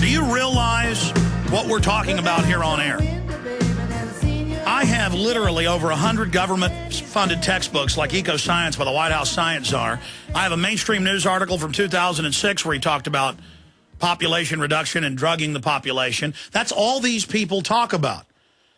Do you realize what we're talking about here on air? I have literally over 100 government-funded textbooks like Eco Science by the White House Science Czar. I have a mainstream news article from 2006 where he talked about population reduction and drugging the population. That's all these people talk about.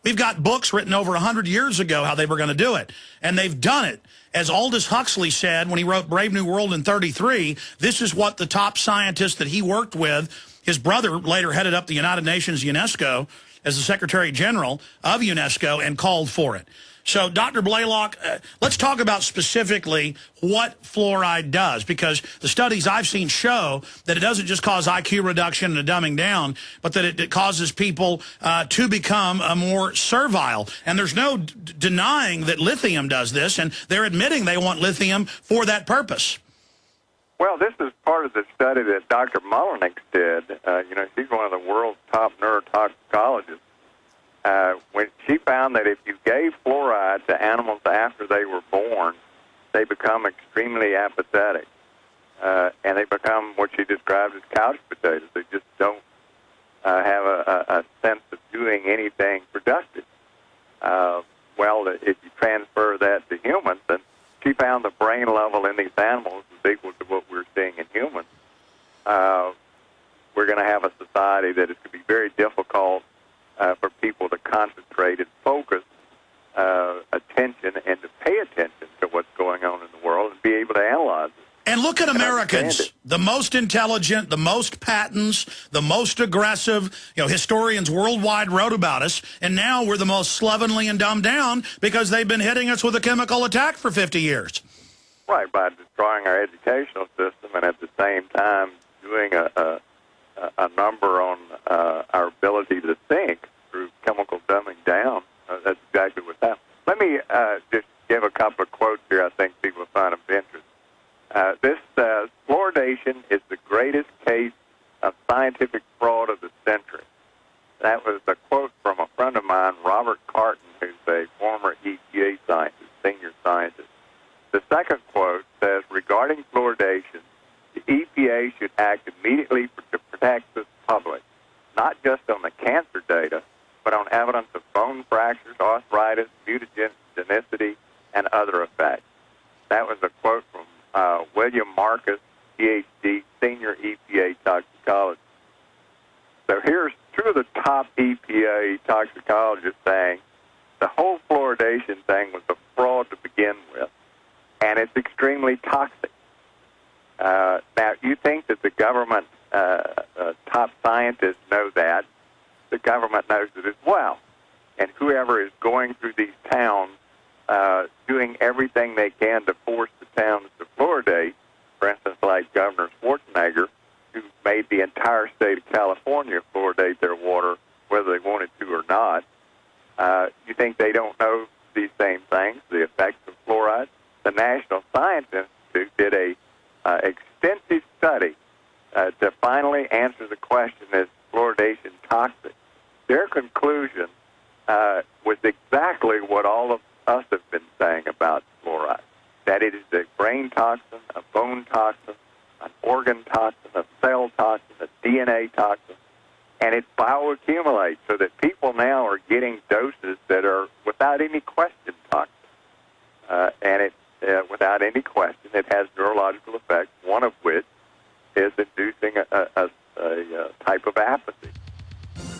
We've got books written over 100 years ago how they were going to do it, and they've done it. As Aldous Huxley said when he wrote Brave New World in '33, this is what the top scientists that he worked with, his brother later headed up the United Nations UNESCO as the Secretary General of UNESCO and called for it. So, Dr. Blaylock, let's talk about specifically what fluoride does, because the studies I've seen show that it doesn't just cause IQ reduction and a dumbing down, but that it causes people to become more servile. And there's no denying that lithium does this, and they're admitting they want lithium for that purpose. Well, this is part of the study that Dr. Mullenix did. She's one of the world's top neurotoxicologists. When she found that if you gave fluoride to animals after they were born, they become extremely apathetic. And they become what she described as couch potatoes. They just don't have a sense of doing anything productive. If you transfer that to humans, then she found the brain level in these animals is equal to what we're seeing in humans. We're going to have a society that is going to be very difficult for people to concentrate and focus attention and to pay attention to what's going on in the world and be able to analyze it. And look at Americans, the most intelligent, the most patents, the most aggressive. Historians worldwide wrote about us, and now we're the most slovenly and dumbed down because they've been hitting us with a chemical attack for 50 years. Right, by destroying our educational system and at the same time doing a number on our ability to think through chemical dumbing down. That's exactly what's happening. Let me just give a couple of quotes here I think people find of interest. This says, fluoridation is the greatest case of scientific fraud of the century. That was a quote from a friend of mine, Robert Carton, who's a former EPA scientist, senior scientist. The second quote says, regarding fluoridation, the EPA should act immediately to protect the public, not just on the cancer data, but on evidence of bone fractures, arthritis, mutagenicity, and other effects. That was a quote from William Marcus, Ph.D., senior EPA toxicologist. So here's two of the top EPA toxicologists saying the whole fluoridation thing was a fraud to begin with, and it's extremely toxic. Now, you think that the government top scientists know that. The government knows it as well. And whoever is going through these towns doing everything they can to force the towns to fluoridate, for instance, like Governor Schwarzenegger, who made the entire state of California fluoridate their water, whether they wanted to or not, you think they don't know these same things, the effects of fluoride? The National Science Institute did a extensive study to finally answer the question, is fluoridation toxic? Their conclusion was exactly what all of us have been saying about fluoride, that it is a brain toxin, a bone toxin, an organ toxin, a cell toxin, a DNA toxin, and it bioaccumulates so that people now are getting doses that are without any question toxic. Without any question, it has neurological effects, one of which is inducing a type of apathy.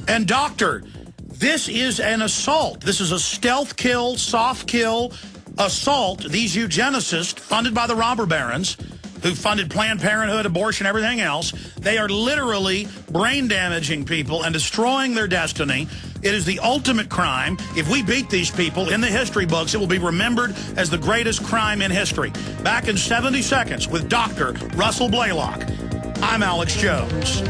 And doctor, this is an assault. This is a stealth kill, soft kill assault. These eugenicists, funded by the robber barons, who funded Planned Parenthood, abortion, everything else, they are literally brain damaging people and destroying their destiny. It is the ultimate crime. If we beat these people in the history books, it will be remembered as the greatest crime in history. Back in 70 seconds with Dr. Russell Blaylock. I'm Alex Jones.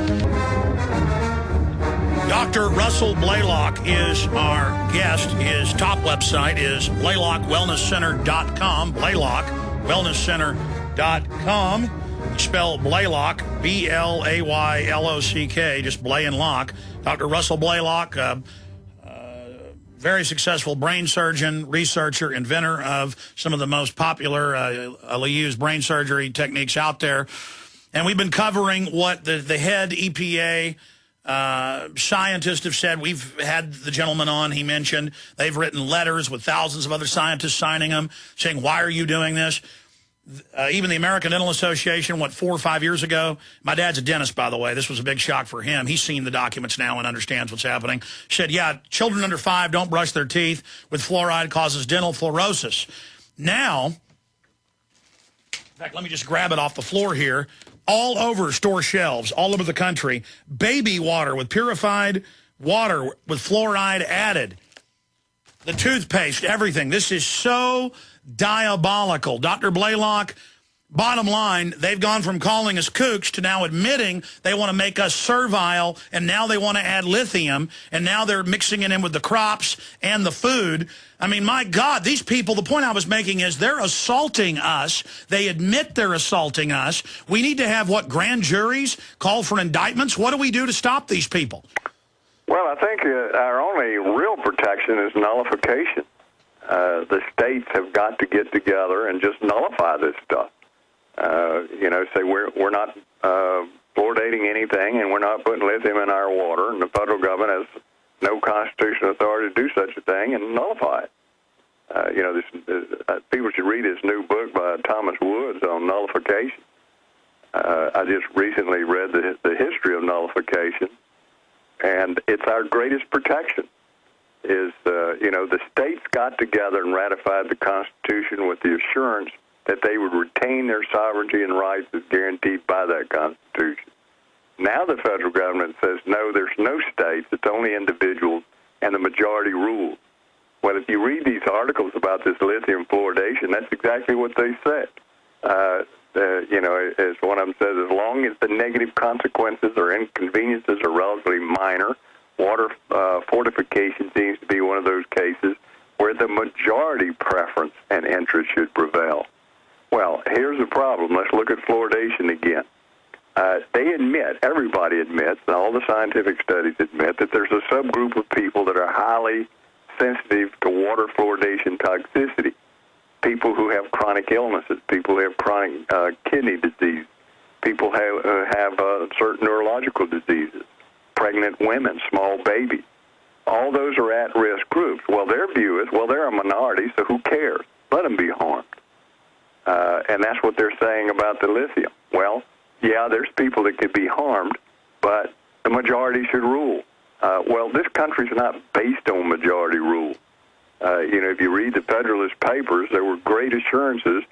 Dr. Russell Blaylock is our guest. His top website is BlaylockWellnessCenter.com. BlaylockWellnessCenter.com. Spell Blaylock, B-L-A-Y-L-O-C-K, just Blay and Lock. Dr. Russell Blaylock, very successful brain surgeon, researcher, inventor of some of the most popular used brain surgery techniques out there. And we've been covering what the head EPA Scientists have said, we've had the gentleman on, he mentioned, they've written letters with thousands of other scientists signing them, saying, why are you doing this? Even the American Dental Association, 4 or 5 years ago, my dad's a dentist, by the way. This was a big shock for him. He's seen the documents now and understands what's happening. Said, yeah, children under 5 don't brush their teeth with fluoride, causes dental fluorosis. Now, in fact, let me just grab it off the floor here. All over store shelves, all over the country, baby water with purified water with fluoride added. The toothpaste, everything. This is so diabolical. Dr. Blaylock, bottom line, they've gone from calling us kooks to now admitting they want to make us servile, and now they want to add lithium, and now they're mixing it in with the crops and the food. I mean, my God, these people, the point I was making is they're assaulting us. They admit they're assaulting us. We need to have, grand juries call for indictments? What do we do to stop these people? Well, I think our only real protection is nullification. The states have got to get together and just nullify this stuff. Say we're not fluoridating anything, and we're not putting lithium in our water, and the federal government has no constitutional authority to do such a thing, and nullify it. People should read his new book by Thomas Woods on nullification. I just recently read the history of nullification, and it's our greatest protection. The states got together and ratified the Constitution with the assurance that they would retain their sovereignty and rights as guaranteed by that Constitution. Now the federal government says, no, there's no states, it's only individuals, and the majority rules. Well, if you read these articles about this lithium fluoridation, that's exactly what they said. As one of them says, as long as the negative consequences or inconveniences are relatively minor, water fortification seems to be one of those cases where the majority preference and interest should prevail. Well, here's the problem. Let's look at fluoridation again. They admit, everybody admits, and all the scientific studies admit, that there's a subgroup of people that are highly sensitive to water fluoridation toxicity. People who have chronic illnesses, people who have chronic kidney disease, people who have certain neurological diseases, pregnant women, small babies. All those are at-risk groups. Well, their view is, well, they're a minority, so who cares? Let them be harmed. And that's what they're saying about the lithium. Well, yeah, there's people that could be harmed, but the majority should rule. Well, this country's not based on majority rule. If you read the Federalist Papers, there were great assurances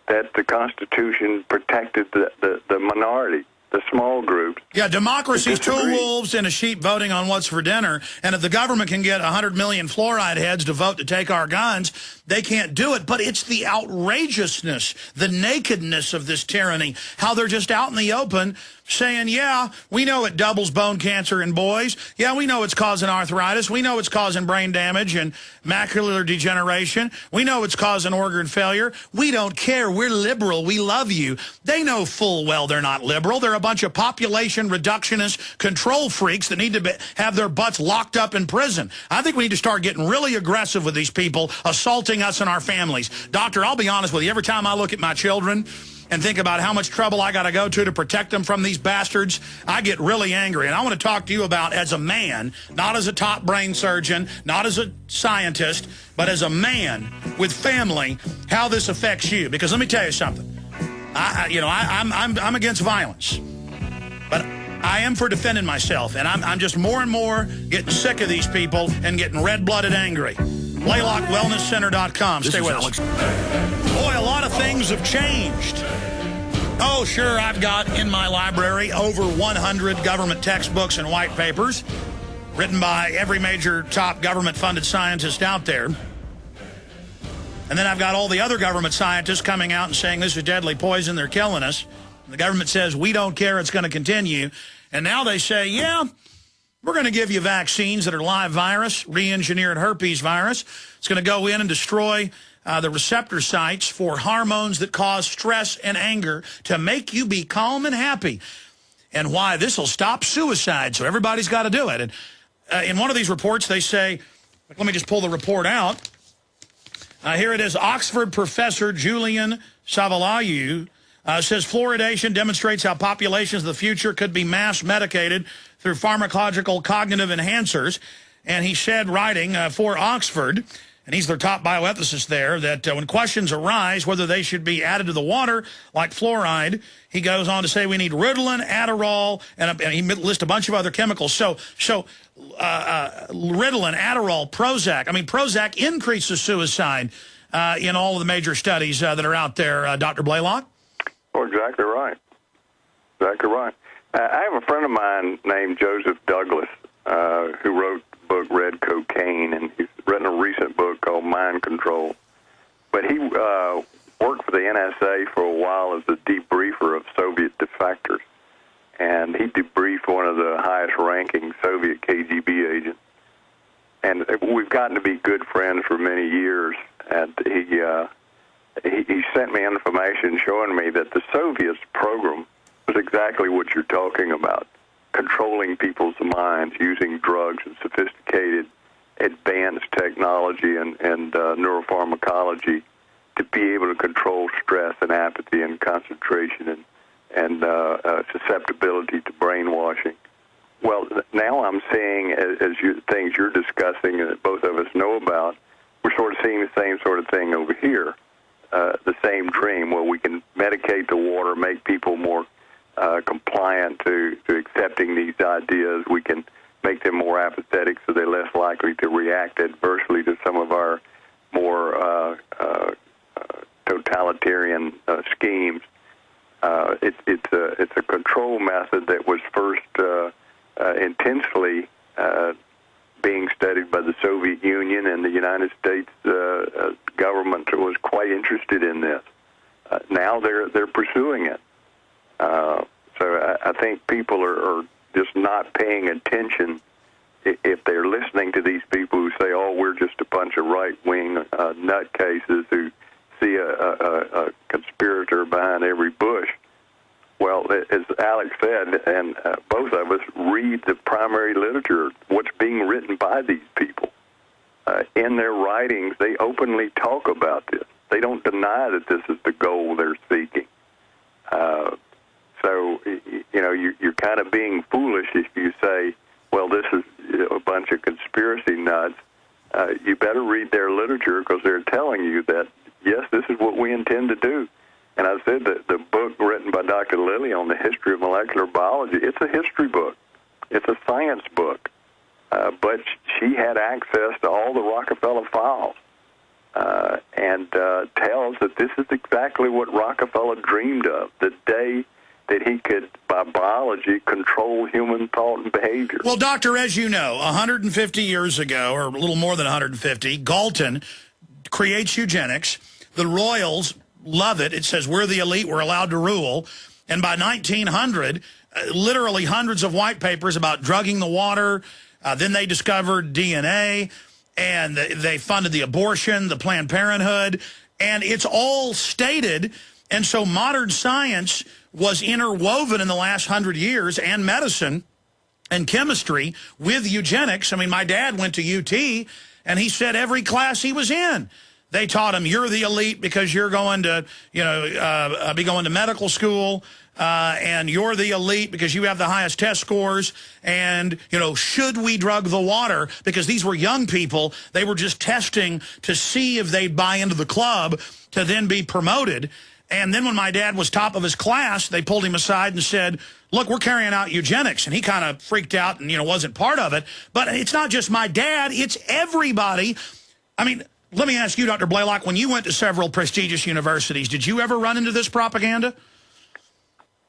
that the Constitution protected the minority, the small groups. Yeah, democracy's two wolves and a sheep voting on what's for dinner. And if the government can get 100 million fluoride heads to vote to take our guns, they can't do it. But it's the outrageousness, the nakedness of this tyranny, how they're just out in the open saying, yeah, we know it doubles bone cancer in boys. Yeah, we know it's causing arthritis. We know it's causing brain damage and macular degeneration. We know it's causing organ failure. We don't care. We're liberal. We love you. They know full well they're not liberal. They're a bunch of population reductionist control freaks that need to have their butts locked up in prison. I think we need to start getting really aggressive with these people assaulting us and our families. Doctor, I'll be honest with you. Every time I look at my children and think about how much trouble I got to go to protect them from these bastards, I get really angry. And I want to talk to you about, as a man, not as a top brain surgeon, not as a scientist, but as a man with family, how this affects you. Because let me tell you something. I'm against violence, but I am for defending myself. And I'm just more and more getting sick of these people and getting red-blooded angry. BlaylockWellnessCenter.com. Stay with us. Boy, a lot of things have changed. Oh, sure, I've got in my library over 100 government textbooks and white papers written by every major top government-funded scientist out there. And then I've got all the other government scientists coming out and saying this is deadly poison, they're killing us. And the government says, we don't care, it's going to continue. And now they say, yeah, we're going to give you vaccines that are live virus, re-engineered herpes virus. It's going to go in and destroy the receptor sites for hormones that cause stress and anger to make you be calm and happy. And why this will stop suicide, so everybody's got to do it. And in one of these reports, they say, let me just pull the report out. Here it is. Oxford professor Julian Savalayu Says fluoridation demonstrates how populations of the future could be mass medicated through pharmacological cognitive enhancers. And he said, writing for Oxford, and he's their top bioethicist there, that when questions arise whether they should be added to the water, like fluoride, he goes on to say we need Ritalin, Adderall, and he lists a bunch of other chemicals. So Ritalin, Adderall, Prozac. I mean, Prozac increases suicide in all of the major studies that are out there, Dr. Blaylock. Oh, exactly right. Exactly right. I have a friend of mine named Joseph Douglas who wrote the book Red Cocaine, and he's written a recent book called Mind Control. But he worked for the NSA for a while as a debriefer of Soviet defectors, and he debriefed one of the highest-ranking Soviet KGB agents. And we've gotten to be good friends for many years, and he sent me information showing me that the Soviets program was exactly what you're talking about, controlling people's minds using drugs and sophisticated advanced technology and neuropharmacology to be able to control stress and apathy and concentration and susceptibility to brainwashing. Well, now I'm seeing, as things you're discussing and that both of us know about, we're sort of seeing the same sort of thing over here, the same dream where we can medicate the water, make people more compliant to accepting these ideas. We can make them more apathetic so they're less likely to react adversely to some of our more totalitarian schemes. It's a control method that was first intensely being studied by the Soviet Union, and the United States government was quite interested in this. Now they're pursuing it. So I think people are just not paying attention if they're listening to these people who say, oh, we're just a bunch of right-wing nutcases who see a conspirator behind every bush. Well, as Alex said, and both of us read the primary literature, what's being written by these people. In their writings, they openly talk about this. They don't deny that this is the goal they're seeking. So, you know, you're kind of being foolish if you say, well, this is a bunch of conspiracy nuts. You better read their literature because they're telling you that, yes, this is what we intend to do. And I said that the book written by Dr. Lilly on the history of molecular biology, it's a history book. It's a science book. But she had access to all the Rockefeller files and tells that this is exactly what Rockefeller dreamed of, the day that he could, by biology, control human thought and behavior. Well, Doctor, as you know, 150 years ago, or a little more than 150, Galton creates eugenics. The Royals love it. It says, we're the elite, we're allowed to rule. And by 1900, literally hundreds of white papers about drugging the water. Then they discovered DNA, and they funded the abortion, the Planned Parenthood, and it's all stated. And so modern science was interwoven in the last 100 years, and medicine and chemistry with eugenics. I mean, my dad went to UT, and he said every class he was in, they taught him, you're the elite because you're going to, be going to medical school, and you're the elite because you have the highest test scores, and, should we drug the water? Because these were young people. They were just testing to see if they'd buy into the club to then be promoted. And then when my dad was top of his class, they pulled him aside and said, look, we're carrying out eugenics. And he kind of freaked out and, wasn't part of it. But it's not just my dad, it's everybody. I mean, let me ask you, Dr. Blaylock, when you went to several prestigious universities, did you ever run into this propaganda?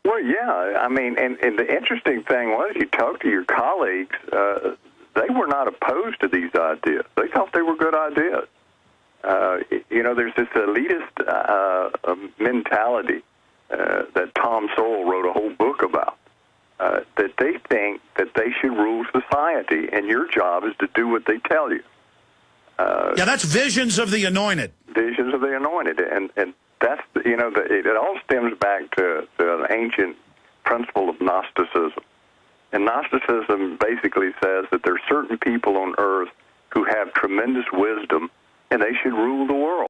Well, yeah. I mean, and the interesting thing was you talk to your colleagues, they were not opposed to these ideas. They thought they were good ideas. There's this elitist mentality that Tom Sowell wrote a whole book about, that they think that they should rule society, and your job is to do what they tell you. That's visions of the anointed. Visions of the anointed, and that's, it all stems back to an ancient principle of Gnosticism. And Gnosticism basically says that there are certain people on earth who have tremendous wisdom, and they should rule the world.